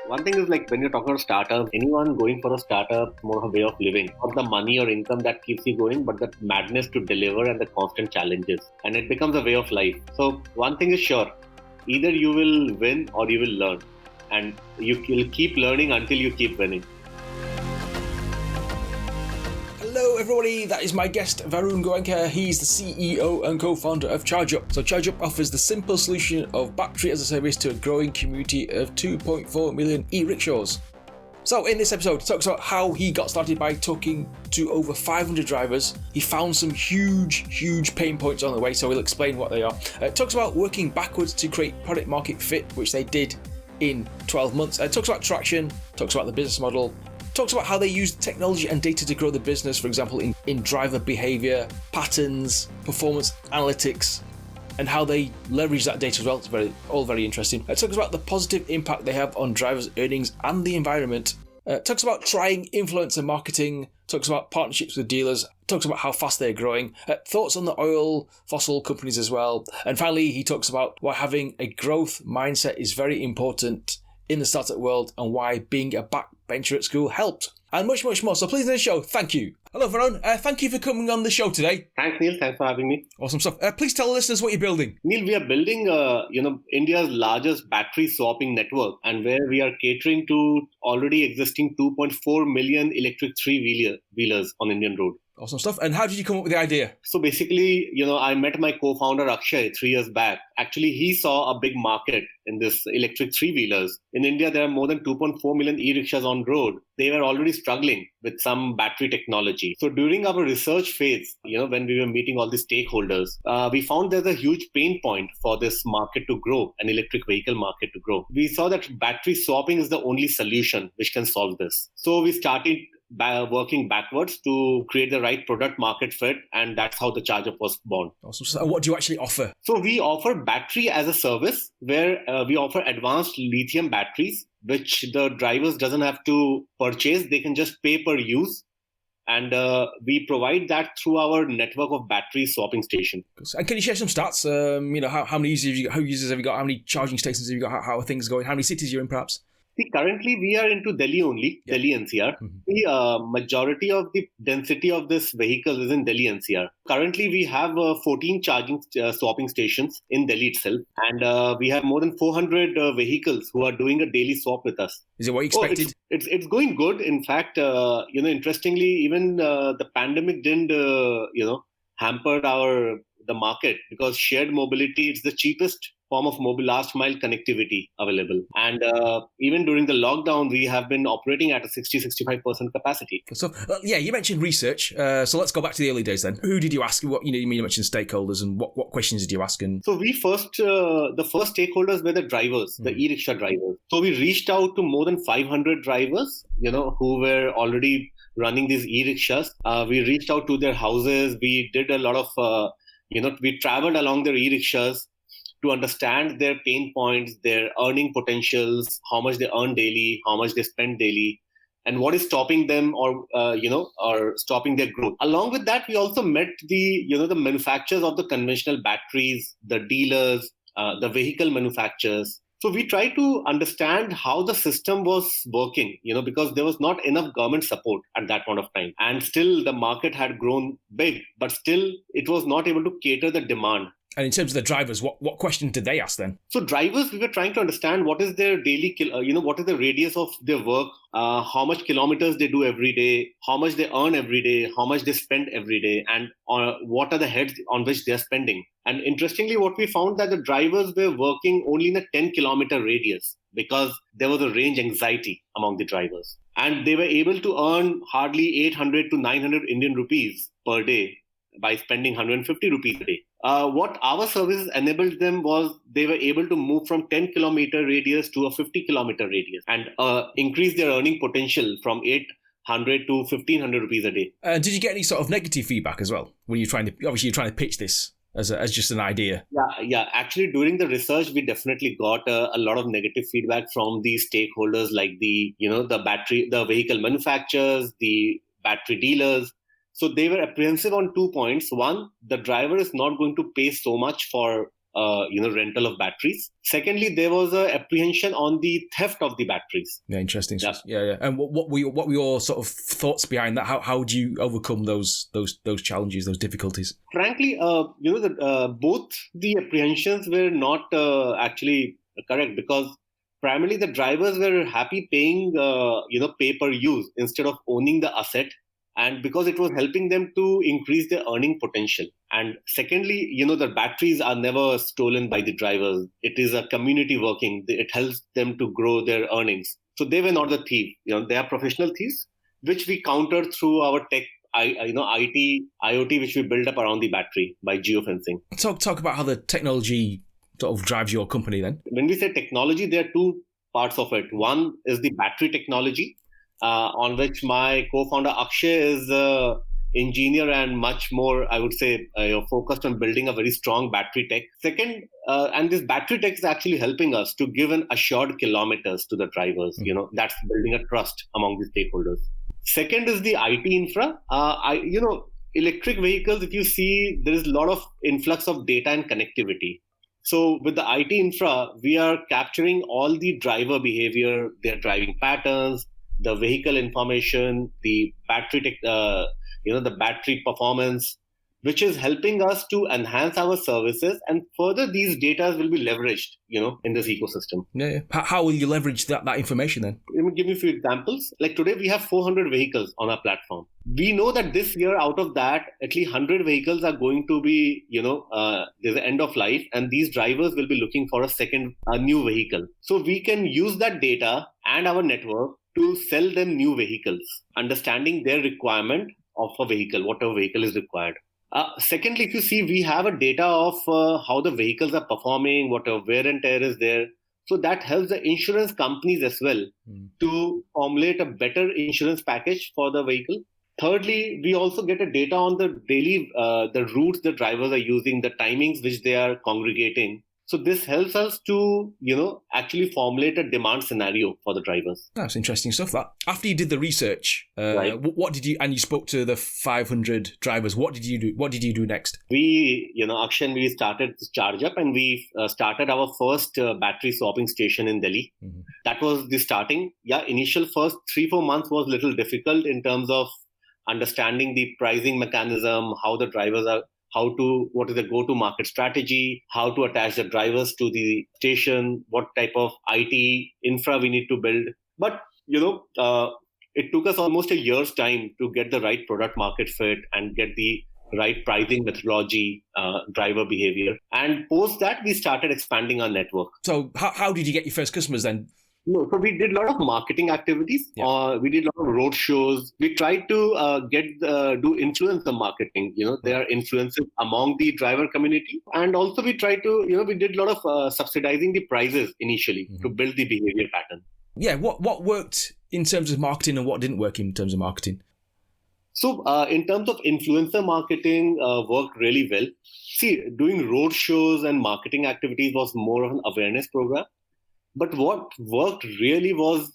One thing is like when you're talking about startup, anyone going for a startup, more of a way of living, not the money or income that keeps you going, but the madness to deliver and the constant challenges. And it becomes a way of life. So one thing is sure, either you will win or you will learn. And you will keep learning until you keep winning. Hello everybody, that is my guest Varun Goenka. He's the CEO and co-founder of ChargeUp. So ChargeUp offers the simple solution of battery as a service to a growing community of 2.4 million e-rickshaws. So in this episode, he talks about how he got started by talking to over 500 drivers. He found some huge pain points on the way, so we'll explain what they are. Talks about working backwards to create product market fit, which they did in 12 months. Talks about traction, talks about the business model, talks about how they use technology and data to grow the business, for example, in driver behaviour, patterns, performance analytics, and how they leverage that data as well. It's all very interesting. Talks about the positive impact they have on drivers' earnings and the environment. Talks about trying influencer marketing, talks about partnerships with dealers, talks about how fast they're growing, thoughts on the oil, fossil companies as well. And finally, he talks about why having a growth mindset is very important in the startup world and why being a backbencher at school helped, and much more. So please, in the show, thank you. Hello, Varun. Thank you for coming on the show today. Thanks, Neil. Thanks for having me. Awesome stuff. Please tell the listeners what you're building. Neil, we are building, India's largest battery swapping network, and where we are catering to already existing 2.4 million electric three-wheelers on Indian road. Awesome stuff. And how did you come up with the idea? So basically, I met my co-founder Akshay 3 years back. Actually, he saw a big market in this electric three-wheelers. In India, there are more than 2.4 million e-rickshaws on road. They were already struggling with some battery technology. So during our research phase, when we were meeting all the stakeholders, we found there's a huge pain point for this market to grow, an electric vehicle market to grow. We saw that battery swapping is the only solution which can solve this. So we started by working backwards to create the right product market fit, and that's how the ChargeUp was born. Awesome. So what do you actually offer? So we offer battery as a service, where we offer advanced lithium batteries, which the drivers doesn't have to purchase. They can just pay per use. And we provide that through our network of battery swapping stations. And can you share some stats? How many users have you got? How many users have you got? How many charging stations have you got? How are things going? How many cities you're in, perhaps? See, currently we are into Delhi only, yeah. Delhi NCR. Mm-hmm. The majority of the density of this vehicle is in Delhi NCR. Currently we have 14 charging swapping stations in Delhi itself, and we have more than 400 vehicles who are doing a daily swap with us. Is it what you expected? It's going good. In fact, interestingly, even the pandemic didn't hamper the market, because shared mobility is the cheapest form of last mile connectivity available. And even during the lockdown, we have been operating at a 60-65% capacity. So, you mentioned research. So let's go back to the early days then. Who did you ask? You mentioned stakeholders, and what questions did you ask? And so the first stakeholders were the drivers, the e-rickshaw drivers. So we reached out to more than 500 drivers, who were already running these e-rickshaws. We reached out to their houses. We did a lot of, we traveled along their e-rickshaws to understand their pain points, their earning potentials, how much they earn daily, how much they spend daily, and what is stopping them or stopping their growth. Along with that, we also met the manufacturers of the conventional batteries, the dealers, the vehicle manufacturers. So we tried to understand how the system was working, because there was not enough government support at that point of time. And still the market had grown big, but still it was not able to cater the demand. And in terms of the drivers, what questions did they ask then? So drivers, we were trying to understand what is their daily, what is the radius of their work, how much kilometers they do every day, how much they earn every day, how much they spend every day, and what are the heads on which they're spending. And interestingly, what we found that the drivers were working only in a 10-kilometer radius, because there was a range anxiety among the drivers. And they were able to earn hardly 800 to 900 Indian rupees per day by spending 150 rupees a day. What our services enabled them was they were able to move from 10-kilometer radius to a 50-kilometer radius, and increase their earning potential from 800 to 1,500 rupees a day. Did you get any sort of negative feedback as well when you're trying to pitch this as just an idea? Yeah. Actually, during the research, we definitely got a lot of negative feedback from the stakeholders, like the vehicle manufacturers, the battery dealers. So they were apprehensive on 2 points. One, the driver is not going to pay so much for rental of batteries. Secondly, there was a apprehension on the theft of the batteries. Yeah, interesting. Yeah. And what were your sort of thoughts behind that? How do you overcome those challenges, those difficulties? Frankly, both the apprehensions were not actually correct, because primarily the drivers were happy paying pay per use instead of owning the asset, and because it was helping them to increase their earning potential. And secondly, the batteries are never stolen by the drivers. It is a community working. It helps them to grow their earnings. So they were not the thief. They are professional thieves, which we countered through our tech, IT, IoT, which we built up around the battery by geofencing. Talk about how the technology sort of drives your company then. When we say technology, there are two parts of it. One is the battery technology, on which my co-founder Akshay is an engineer and much more, I would say, focused on building a very strong battery tech. Second, and this battery tech is actually helping us to give an assured kilometers to the drivers. That's building a trust among the stakeholders. Second is the IT infra. Electric vehicles, if you see, there is a lot of influx of data and connectivity. So with the IT infra, we are capturing all the driver behavior, their driving patterns, the vehicle information, the battery, the battery performance, which is helping us to enhance our services. And further, these data will be leveraged, in this ecosystem. Yeah. How will you leverage that information then? Let me give you a few examples. Like today, we have 400 vehicles on our platform. We know that this year, out of that, at least 100 vehicles are going to be, there's an end of life, and these drivers will be looking for a new vehicle. So we can use that data and our network to sell them new vehicles, understanding their requirement of a vehicle, whatever vehicle is required. Secondly, if you see, we have a data of how the vehicles are performing, what wear and tear is there. So that helps the insurance companies as well to formulate a better insurance package for the vehicle. Thirdly, we also get a data on the daily, the routes the drivers are using, the timings which they are congregating. So this helps us to, actually formulate a demand scenario for the drivers. That's interesting stuff. That after you did the research, right. What did you, and you spoke to the 500 drivers, what did you do? What did you do next? We, Akshay, we started ChargeUp, and we started our first battery swapping station in Delhi. Mm-hmm. That was the starting. Yeah, initial first 3-4 months was a little difficult in terms of understanding the pricing mechanism, how the drivers are, what is the go-to-market strategy, how to attach the drivers to the station, what type of IT infra we need to build. But, it took us almost a year's time to get the right product market fit and get the right pricing methodology, driver behavior. And post that, we started expanding our network. So how did you get your first customers then? No, so we did a lot of marketing activities. Yeah. We did a lot of road shows. We tried to do influencer marketing. There are influencers among the driver community. And also we tried to, we did a lot of subsidizing the prices initially to build the behavior pattern. Yeah, what worked in terms of marketing and what didn't work in terms of marketing? So in terms of influencer marketing, worked really well. See, doing road shows and marketing activities was more of an awareness program. But what worked really was,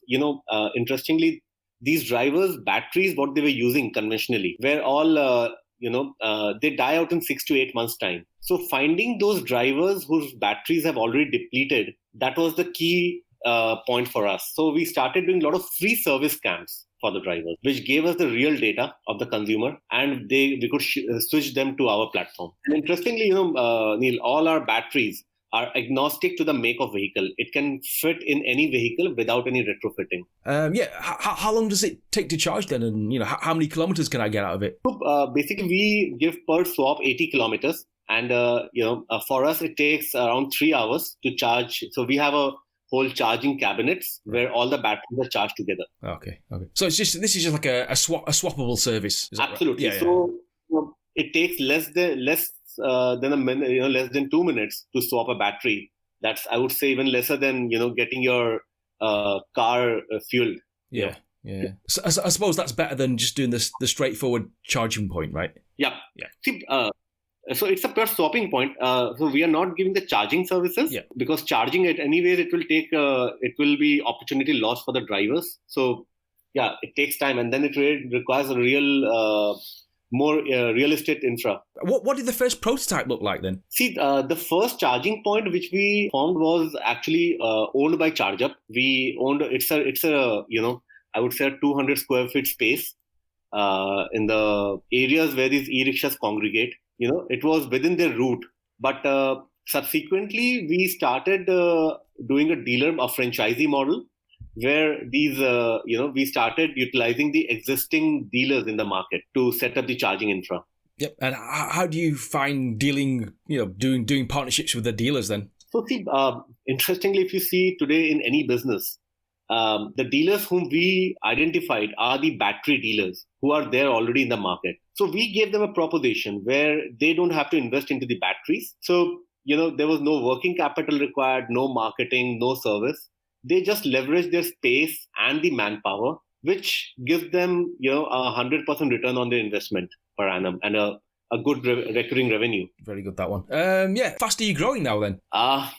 interestingly, these drivers' batteries, what they were using conventionally, were all, they die out in 6 to 8 months' time. So finding those drivers whose batteries have already depleted, that was the key point for us. So we started doing a lot of free service camps for the drivers, which gave us the real data of the consumer, and we could switch them to our platform. And interestingly, Neil, all our batteries are agnostic to the make of vehicle. It can fit in any vehicle without any retrofitting. How long does it take to charge then? And, how many kilometers can I get out of it? So, basically, we give per swap 80 kilometers. And, for us, it takes around 3 hours to charge. So we have a whole charging cabinets where all the batteries are charged together. Okay. So this is just like a swappable service. Is that absolutely. Right? So it takes less than a minute, less than 2 minutes to swap a battery. That's, I would say, even lesser than getting your car fueled. Yeah. So I suppose that's better than just doing the straightforward charging point, right? Yeah. See, so it's a per swapping point. So we are not giving the charging services because charging it anyways, it will be opportunity loss for the drivers. So yeah, it takes time, and then it really requires a real more real estate infra. What did the first prototype look like then? See, the first charging point which we found was actually owned by ChargeUp. We owned it's a I would say a 200 square feet space in the areas where these e-rickshaws congregate. It was within their route, but subsequently we started doing a franchisee model where these we started utilizing the existing dealers in the market to set up the charging infra. Yep. And how do you find doing partnerships with the dealers then? So see, interestingly, if you see today in any business, the dealers whom we identified are the battery dealers who are there already in the market. So we gave them a proposition where they don't have to invest into the batteries. So, there was no working capital required, no marketing, no service. They just leverage their space and the manpower, which gives them, 100% return on their investment per annum and a good recurring revenue. Very good, that one. Fast are you growing now then?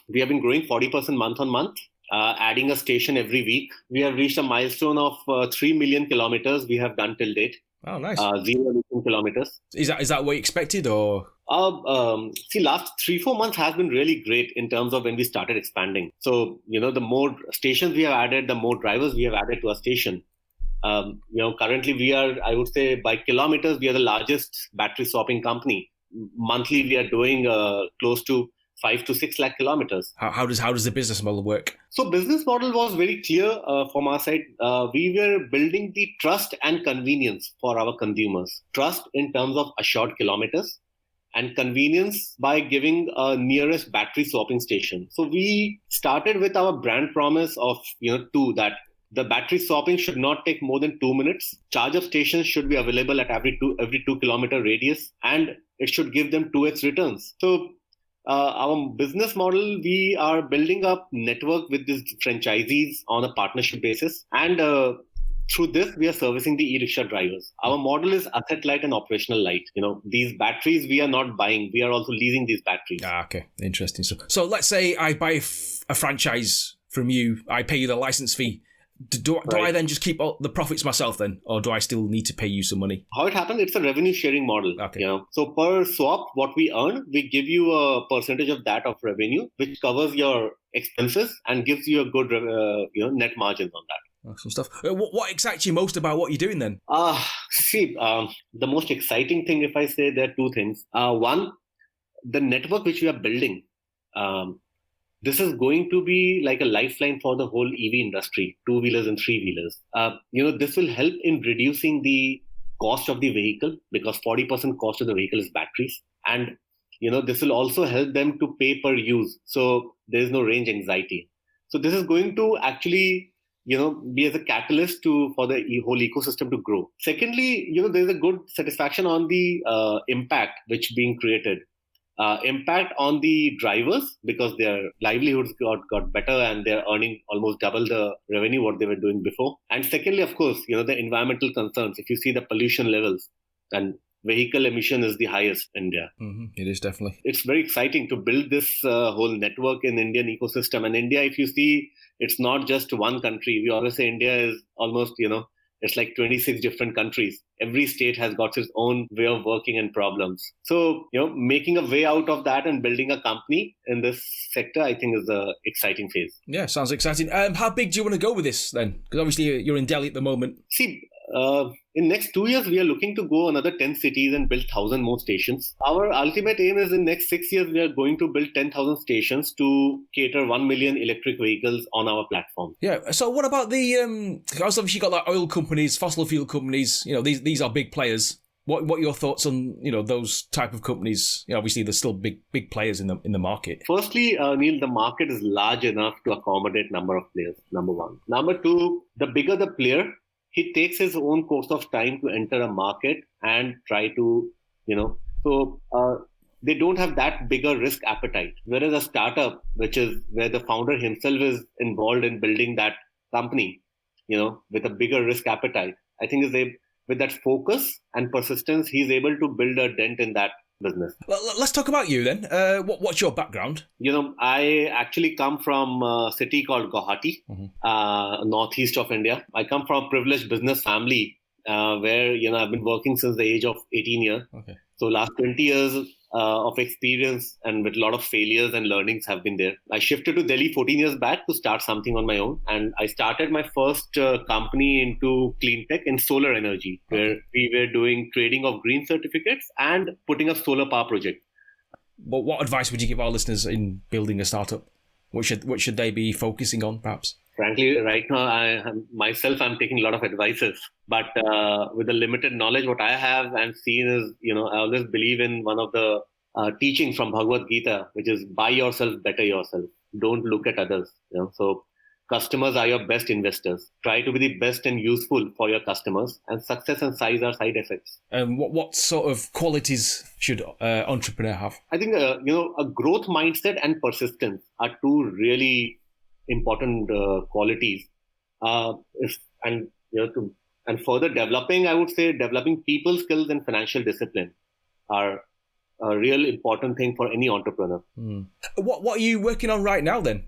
We have been growing 40% month on month. Adding a station every week. We have reached a milestone of 3 million kilometers we have done till date. Oh, nice. 0 million kilometers. Is that what you expected or? See, last 3-4 months has been really great in terms of when we started expanding. So, the more stations we have added, the more drivers we have added to our station. Currently we are, I would say by kilometers, we are the largest battery swapping company. Monthly, we are doing close to 5 to 6 lakh kilometers. How does the business model work? So business model was very clear from our side. We were building the trust and convenience for our consumers. Trust in terms of assured kilometers and convenience by giving a nearest battery swapping station. So we started with our brand promise of, that the battery swapping should not take more than 2 minutes. ChargeUp stations should be available at every 2 kilometer radius, and it should give them 2x returns. So our business model, we are building up network with these franchisees on a partnership basis. And through this, we are servicing the e-rickshaw drivers. Our model is asset light and operational light. These batteries we are not buying. We are also leasing these batteries. Okay. Interesting. So let's say I buy a franchise from you. I pay you the license fee. Do I then just keep all the profits myself then? Or do I still need to pay you some money? How it happens, it's a revenue sharing model. Okay. So per swap, what we earn, we give you a percentage of that of revenue, which covers your expenses and gives you a good net margins on that. Awesome stuff. What excites you most about what you're doing then? The most exciting thing, if I say, there are two things. One, the network which we are building. This is going to be like a lifeline for the whole EV industry, 2-wheelers and 3-wheelers. This will help in reducing the cost of the vehicle because 40% cost of the vehicle is batteries. And, this will also help them to pay per use. So there is no range anxiety. So this is going to actually, be as a catalyst for the whole ecosystem to grow. Secondly, there's a good satisfaction on the impact which being created. Impact on the drivers because their livelihoods got better and they're earning almost double the revenue what they were doing before. And secondly, of course, the environmental concerns. If you see the pollution levels, and vehicle emission is the highest in India. Mm-hmm. It is definitely. It's very exciting to build this whole network in Indian ecosystem. And India, if you see, it's not just one country. We always say India is almost, it's like 26 different countries. Every state has got its own way of working and problems. So, making a way out of that and building a company in this sector, I think is an exciting phase. Yeah, sounds exciting. How big do you want to go with this then? Because obviously you're in Delhi at the moment. See, in next 2 years, we are looking to go another 10 cities and build 1,000 more stations. Our ultimate aim is in next 6 years, we are going to build 10,000 stations to cater 1 million electric vehicles on our platform. Yeah. So what about the, obviously you got like oil companies, fossil fuel companies, these are big players. What are your thoughts on, those type of companies? Obviously there's still big players in the market. Firstly, Neil, the market is large enough to accommodate number of players, number one. Number two, the bigger the player, he takes his own course of time to enter a market and try to, they don't have that bigger risk appetite. Whereas a startup, which is where the founder himself is involved in building that company, with a bigger risk appetite, I think with that focus and persistence, he's able to build a dent in that business. Let's talk about you then. What's your background? I actually come from a city called Guwahati, northeast of India. I come from a privileged business family where, I've been working since the age of 18 years. Okay. So last 20 years of experience and with a lot of failures and learnings have been there. I shifted to Delhi 14 years back to start something on my own. And I started my first company into clean tech in solar energy, where we were doing trading of green certificates and putting up solar power projects. But what advice would you give our listeners in building a startup? What should they be focusing on, perhaps? Frankly, right now, I'm taking a lot of advices. But with the limited knowledge, what I have and seen is, I always believe in one of the teachings from Bhagavad Gita, which is buy yourself, better yourself. Don't look at others. So customers are your best investors. Try to be the best and useful for your customers. And success and size are side effects. And what sort of qualities should entrepreneur have? I think, a growth mindset and persistence are two really important qualities. And further developing, I would say developing people skills and financial discipline are a real important thing for any entrepreneur. What are you working on right now then?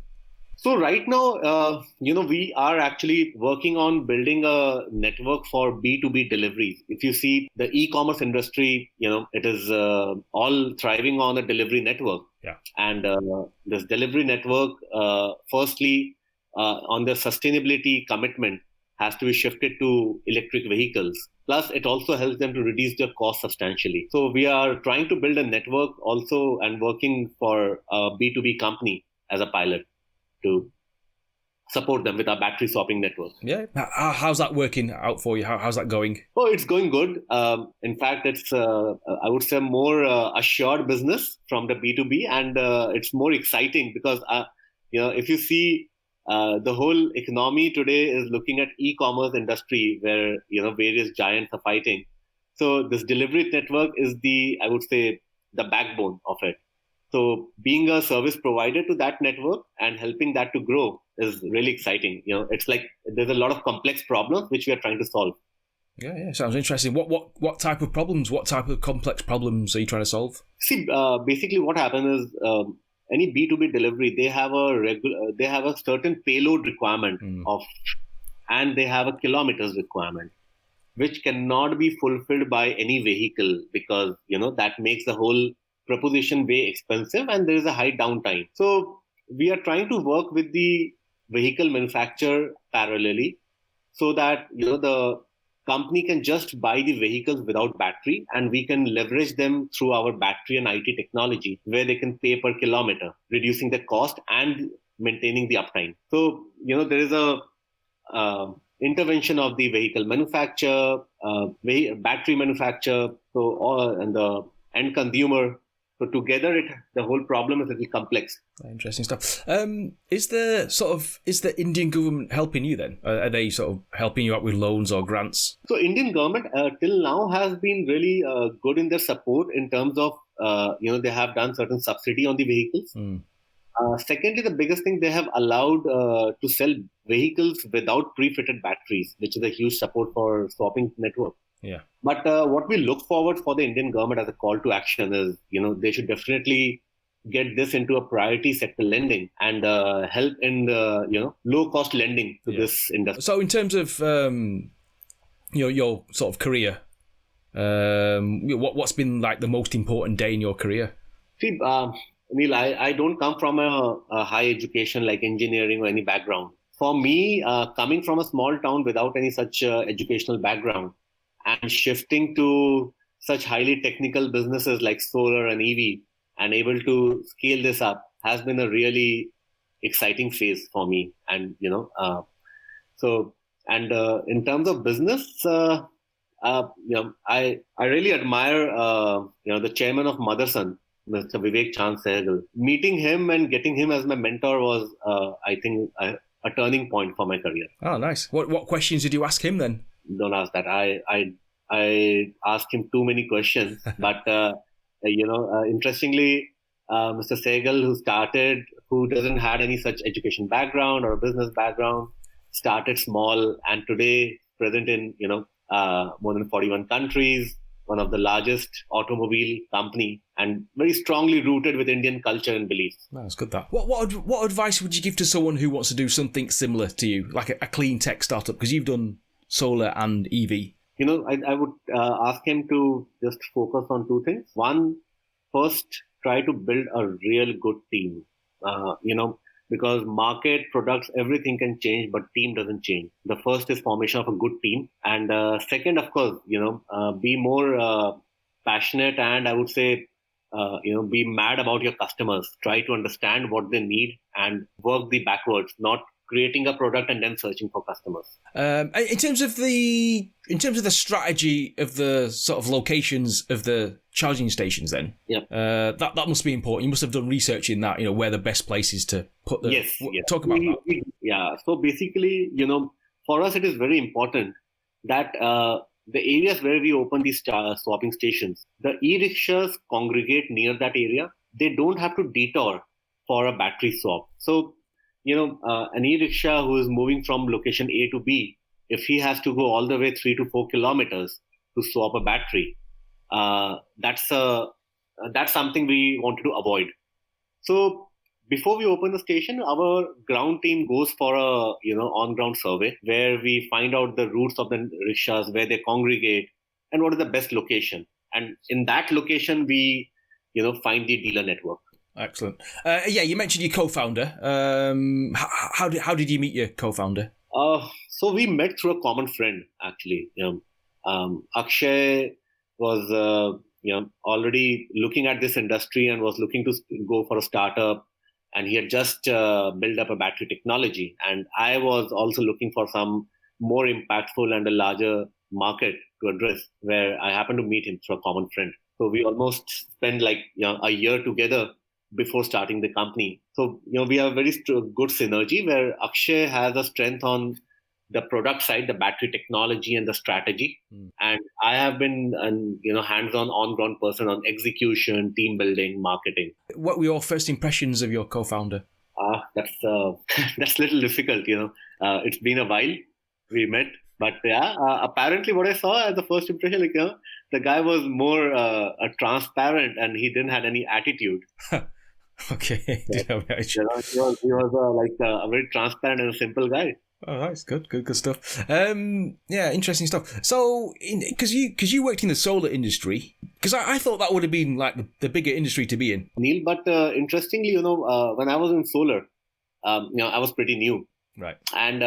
So right now, we are actually working on building a network for B2B deliveries. If you see the e-commerce industry, it is all thriving on a delivery network. Yeah. And this delivery network, firstly, on the sustainability commitment, has to be shifted to electric vehicles. Plus, it also helps them to reduce their cost substantially. So we are trying to build a network also and working for a B2B company as a pilot to support them with our battery swapping network. Yeah. How's that working out for you? How's that going? Oh, it's going good. In fact, it's, I would say, more assured business from the B2B, and it's more exciting because, if you see, the whole economy today is looking at e-commerce industry where, various giants are fighting. So this delivery network is I would say, the backbone of it. So being a service provider to that network and helping that to grow is really exciting. It's like there's a lot of complex problems which we are trying to solve. Yeah, sounds interesting. What type of problems, what type of complex problems are you trying to solve? See, basically what happens is any B2B delivery, they have a certain payload requirement and they have a kilometers requirement, which cannot be fulfilled by any vehicle because, that makes the whole proposition way expensive and there is a high downtime. So we are trying to work with the vehicle manufacturer parallelly so that, the company can just buy the vehicles without battery and we can leverage them through our battery and IT technology where they can pay per kilometer, reducing the cost and maintaining the uptime. So, there is a intervention of the vehicle manufacturer, battery manufacturer, and the end consumer. So together, the whole problem is a little complex. Interesting stuff. Is the Indian government helping you then? Are they sort of helping you out with loans or grants? So Indian government till now has been really good in their support in terms of, they have done certain subsidy on the vehicles. Secondly, the biggest thing, they have allowed to sell vehicles without pre-fitted batteries, which is a huge support for swapping network. Yeah. But what we look forward for the Indian government as a call to action is, they should definitely get this into a priority sector lending and help in low cost lending to this industry. So in terms of your sort of career, what's been like the most important day in your career? See, Neil, I don't come from a high education like engineering or any background. For me, coming from a small town without any such educational background, and shifting to such highly technical businesses like solar and EV and able to scale this up has been a really exciting phase for me. And, in terms of business, I really admire, the chairman of Motherson, Mr. Vivek Chand Sehgal. Meeting him and getting him as my mentor was, I think, a turning point for my career. Oh, nice. What questions did you ask him then? Don't ask that. I asked him too many questions, but interestingly, Mr. Sehgal, who doesn't had any such education background or business background, started small and today present in more than 41 countries, one of the largest automobile company, and very strongly rooted with Indian culture and beliefs. That's good. That. What advice would you give to someone who wants to do something similar to you, like a clean tech startup? Because you've done solar and EV. I would ask him to just focus on two things. One, first, try to build a real good team. Because market, products, everything can change, but team doesn't change. The first is formation of a good team, and second, of course, be more passionate, and I would say, be mad about your customers. Try to understand what they need and work the backwards, not creating a product and then searching for customers. In terms of the strategy of the sort of locations of the charging stations, then that must be important. You must have done research in that. Where the best places to put the. Yes. Talk about that. Yeah. So basically, for us, it is very important that the areas where we open these swapping stations, the e-rickshaws congregate near that area. They don't have to detour for a battery swap. So, an e-rickshaw who is moving from location A to B, if he has to go all the way 3 to 4 kilometers to swap a battery, that's something we wanted to avoid. So before we open the station, our ground team goes for a on-ground survey where we find out the routes of the rickshaws, where they congregate, and what is the best location. And in that location, we find the dealer network. Excellent. You mentioned your co-founder. How did you meet your co-founder? So we met through a common friend, actually. Akshay was already looking at this industry and was looking to go for a startup, and he had just built up a battery technology. And I was also looking for some more impactful and a larger market to address, where I happened to meet him through a common friend. So we almost spent a year together before starting the company. So, we have a very good synergy where Akshay has a strength on the product side, the battery technology and the strategy. And I have been hands-on, on-ground person on execution, team building, marketing. What were your first impressions of your co-founder? That's a little difficult, It's been a while we met. But apparently what I saw as the first impression, the guy was more transparent and he didn't have any attitude. Okay. He was a very transparent and a simple guy. Oh, that's good stuff. Interesting stuff. So, because you worked in the solar industry, because I thought that would have been like the bigger industry to be in. Neil, but interestingly, when I was in solar, I was pretty new. Right. And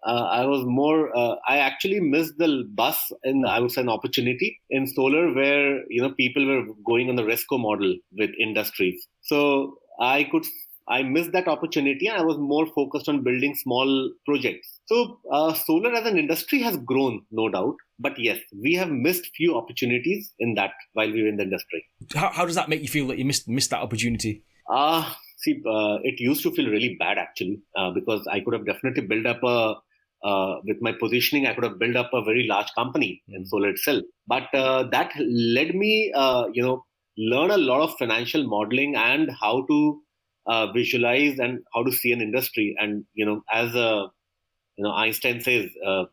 I was more. I actually missed the bus in, I would say, an opportunity in solar where people were going on the Resco model with industries. So I missed that opportunity, and I was more focused on building small projects. So solar as an industry has grown, no doubt. But yes, we have missed few opportunities in that while we were in the industry. How does that make you feel that you missed that opportunity? It used to feel really bad actually, because I could have definitely built up with my positioning, I could have built up a very large company in solar itself. But that led me, learn a lot of financial modeling and how to visualize and how to see an industry. And, as Einstein says,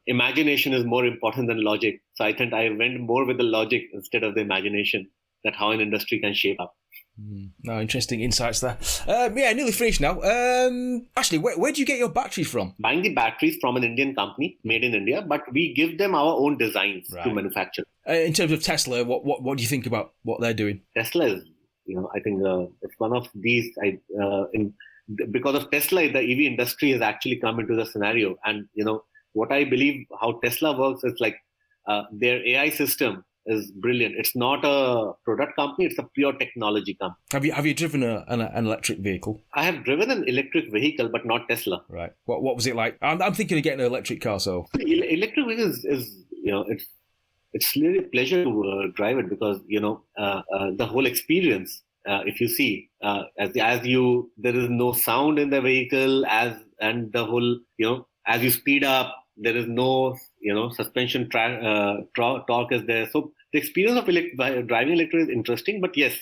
imagination is more important than logic. So I think I went more with the logic instead of the imagination, that how an industry can shape up. No, interesting insights there. Nearly finished now. Actually, where do you get your batteries from? Buying the batteries from an Indian company made in India, but we give them our own designs to manufacture. In terms of Tesla, what do you think about what they're doing? Tesla is, I think it's one of these. Because of Tesla, the EV industry has actually come into the scenario. And what I believe how Tesla works is their AI system is brilliant. It's not a product company; it's a pure technology company. Have you driven an electric vehicle? I have driven an electric vehicle, but not Tesla. Right. What was it like? I'm thinking of getting an electric car. So electric vehicle is it's really a pleasure to drive it, because the whole experience. If you see, there is no sound in the vehicle, and the whole as you speed up, there is no suspension torque is there. So the experience of driving electric is interesting, but yes,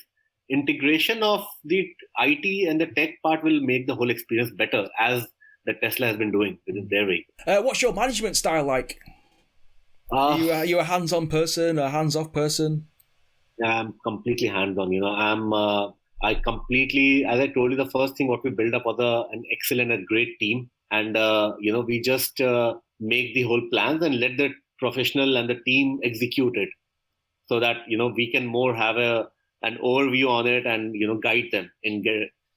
integration of the IT and the tech part will make the whole experience better, as the Tesla has been doing within their vehicle. What's your management style like? Are you a hands-on person, a hands-off person? I'm completely hands-on. I completely, as I told you, the first thing what we build up was an excellent and great team, and we just make the whole plans and let the professional and the team execute it, so that, we can more have an overview on it and, guide them in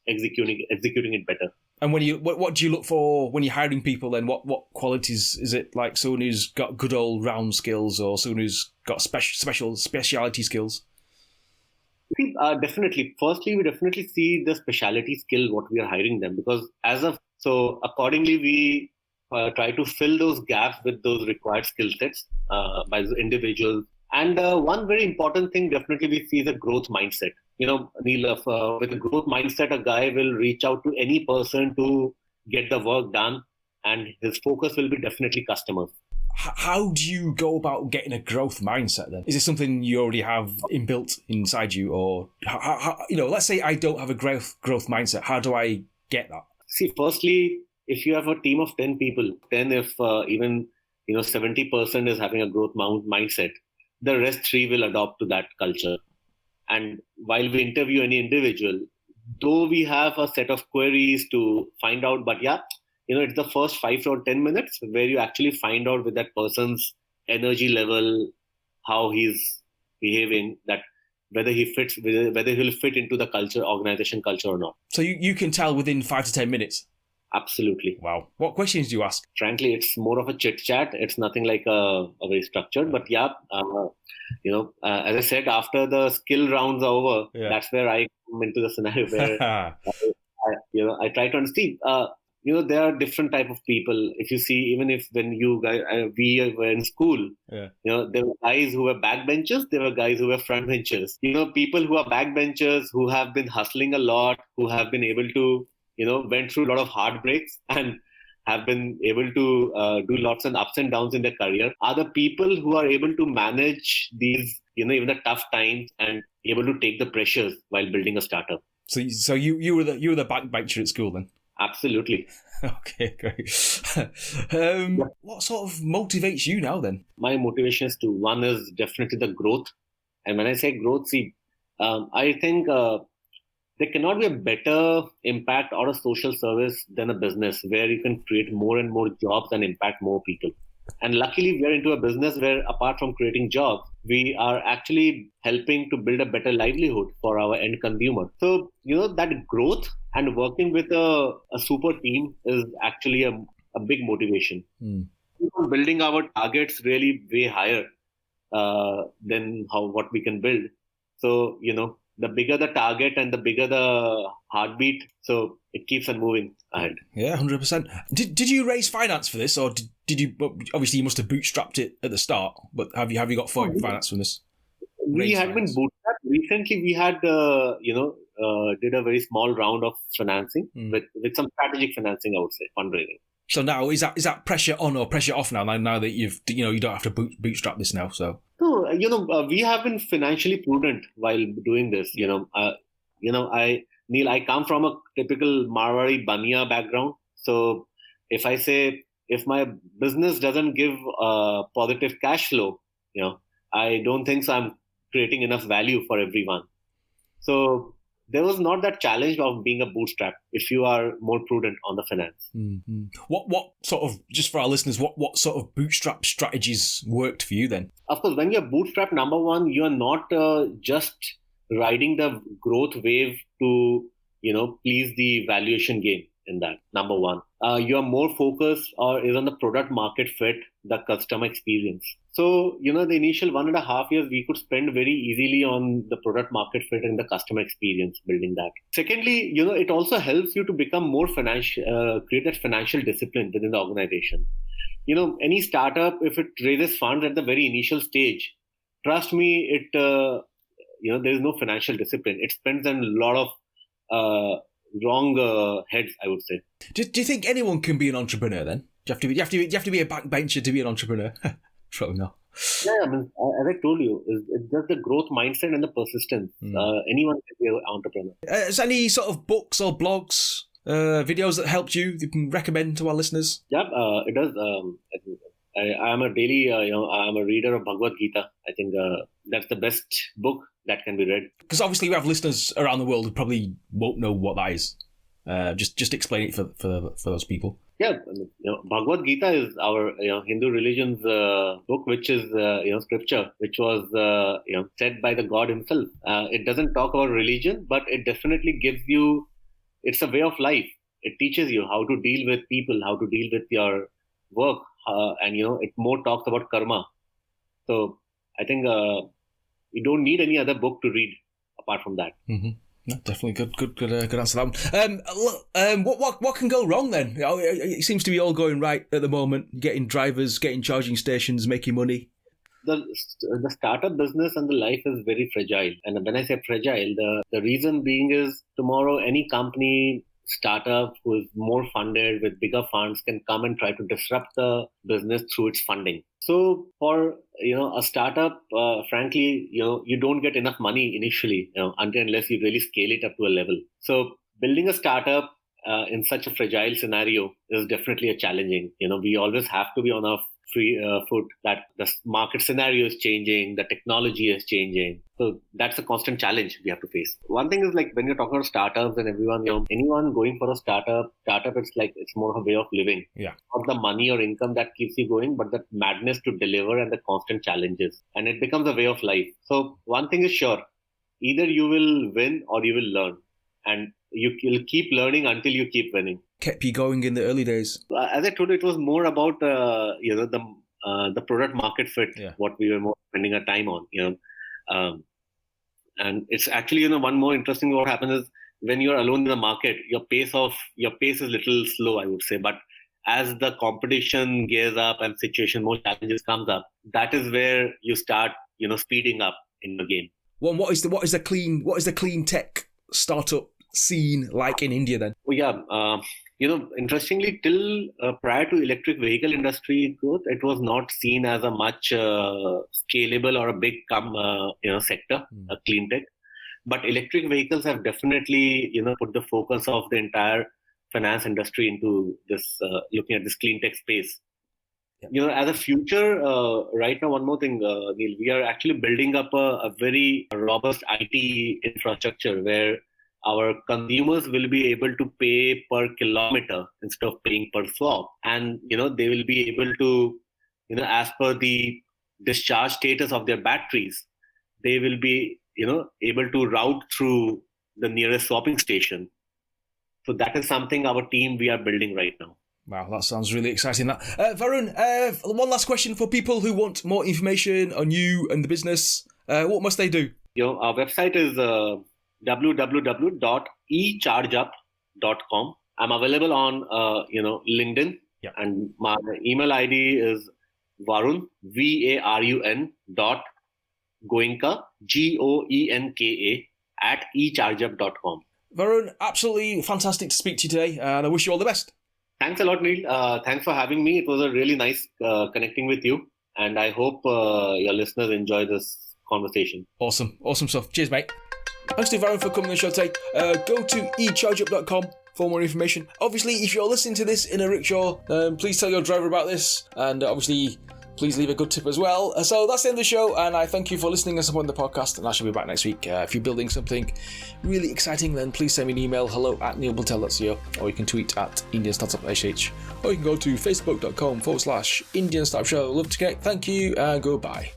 executing it better. And what do you look for when you're hiring people then? What qualities is it? Like someone who's got good all round skills or someone who's got speciality skills? See, definitely. Firstly, we definitely see the speciality skill what we are hiring them, because accordingly we try to fill those gaps with those required skill sets by the individuals. And one very important thing definitely we see is a growth mindset. Neil, with a growth mindset, a guy will reach out to any person to get the work done, and his focus will be definitely customers. How do you go about getting a growth mindset then? Is it something you already have inbuilt inside you, or how, let's say I don't have a growth mindset, how do I get that? See, firstly, if you have a team of 10 people, 10 if even 70% is having a growth mindset, the rest 3 will adopt to that culture. And while we interview any individual, though we have a set of queries to find out, but it's the first 5 or 10 minutes where you actually find out with that person's energy level, how he's behaving, that whether he'll fit into the culture, organization culture or not. So you can tell within 5 to 10 minutes? Absolutely. Wow. What questions do you ask? Frankly, it's more of a chit chat. It's nothing like a very structured, but as I said, after the skill rounds are over, that's where I come into the scenario where I try to understand. There are different type of people. If you see, even if when you guys, we were in school, there were guys who were backbenchers, there were guys who were frontbenchers. People who are backbenchers, who have been hustling a lot, who have been able to, went through a lot of heartbreaks and have been able to do lots of ups and downs in their career, are the people who are able to manage these, even the tough times and able to take the pressures while building a startup. So you were the backbencher at school then? Absolutely. Okay, great. What sort of motivates you now then? My motivation is one is definitely the growth. And when I say growth, I think there cannot be a better impact or a social service than a business where you can create more and more jobs and impact more people. And luckily, we are into a business where, apart from creating jobs, we are actually helping to build a better livelihood for our end consumer. So, that growth and working with a super team is actually a big motivation. Building our targets really way higher than what we can build. So, the bigger the target and the bigger the heartbeat, so it keeps on moving ahead. Yeah, 100%. Did you raise finance for this, or did you? Obviously, you must have bootstrapped it at the start, but have you got finance from this? We had been bootstrapped. Recently, we had did a very small round of financing with some strategic financing, I would say, fundraising. So now is that pressure on or pressure off now? Now that you don't have to bootstrap this now. So we have been financially prudent while doing this. Neil, I come from a typical Marwari Baniya background. So if my business doesn't give positive cash flow, I don't think so I'm creating enough value for everyone. So there was not that challenge of being a bootstrap if you are more prudent on the finance. Mm-hmm. What sort of, just for our listeners, what sort of bootstrap strategies worked for you then? Of course, when you're bootstrap, number one, you are not just riding the growth wave to, please the valuation game in that, number one. You are more focused is on the product market fit, the customer experience. So, the initial 1.5 years, we could spend very easily on the product market fit and the customer experience, building that. Secondly, it also helps you to become more financial, create that financial discipline within the organization. Any startup, if it raises funds at the very initial stage, trust me, there is no financial discipline. It spends a lot of wrong heads, I would say. Do you think anyone can be an entrepreneur then? Do you have to be a backbencher to be an entrepreneur? Probably not. Yeah, as I told you, it's just the growth mindset and the persistence. Anyone can be an entrepreneur. Is there any sort of books or blogs, videos that helped you can recommend to our listeners? Yeah, it does. I am a daily, I'm a reader of Bhagavad Gita. I think that's the best book that can be read. Because obviously we have listeners around the world who probably won't know what that is. Just explain it for those people. Yeah, Bhagavad Gita is our Hindu religion's book, which is scripture, which was said by the God himself. It doesn't talk about religion, but it definitely gives you. It's a way of life. It teaches you how to deal with people, how to deal with your work, and it more talks about karma. So I think you don't need any other book to read apart from that. Mm-hmm. No, definitely good answer to that one. What can go wrong then? It seems to be all going right at the moment. Getting drivers, getting charging stations, making money. The startup business and the life is very fragile. And when I say fragile, the reason being is tomorrow any company, startup who is more funded with bigger funds can come and try to disrupt the business through its funding. So for a startup, frankly, you don't get enough money initially until unless you really scale it up to a level. So building a startup in such a fragile scenario is definitely a challenging. We always have to be on our free foot, that the market scenario is changing, the technology is changing. So that's a constant challenge we have to face. One thing is like when you're talking about startups and everyone, anyone going for a startup, it's more of a way of living. Yeah. Not the money or income that keeps you going, but the madness to deliver and the constant challenges. And it becomes a way of life. So one thing is sure, either you will win or you will learn. And you'll keep learning until you keep winning. Kept you going in the early days? As I told you, it was more about the product market fit, what we were more spending our time on. And it's actually one more interesting what happens is when you're alone in the market, your pace is a little slow, I would say. But as the competition gears up and more challenges comes up, that is where you start speeding up in the game. Well, what is the clean tech startup scene like in India then? Oh yeah, interestingly, till prior to electric vehicle industry growth, it was not seen as a much scalable or a big sector, clean tech. But electric vehicles have definitely put the focus of the entire finance industry into this looking at this clean tech space. Yeah. As a future, right now, one more thing, Neil, we are actually building up a very robust IT infrastructure where our consumers will be able to pay per kilometer instead of paying per swap. And, they will be able to, as per the discharge status of their batteries, they will be, able to route through the nearest swapping station. So that is something our team, we are building right now. Wow, that sounds really exciting. Varun, one last question for people who want more information on you and the business. What must they do? Our website is www.echargeup.com. I'm available on LinkedIn, and my email ID is Varun Goenka Goenka @echargeup.com. Varun, absolutely fantastic to speak to you today, and I wish you all the best. Thanks a lot, Neil. Thanks for having me. It was a really nice connecting with you, and I hope your listeners enjoy this conversation. Awesome stuff. Cheers, mate. Thanks to Varun for coming on the show today. Go to echargeup.com for more information. Obviously, if you're listening to this in a rickshaw, please tell your driver about this, and obviously, please leave a good tip as well. So that's the end of the show, and I thank you for listening and supporting the podcast, and I shall be back next week. If you're building something really exciting, then please send me an email, hello@neilpatel.co, or you can tweet at Indian Startup HH, or you can go to facebook.com/Indian Startup Show. Love to connect. Thank you, and goodbye.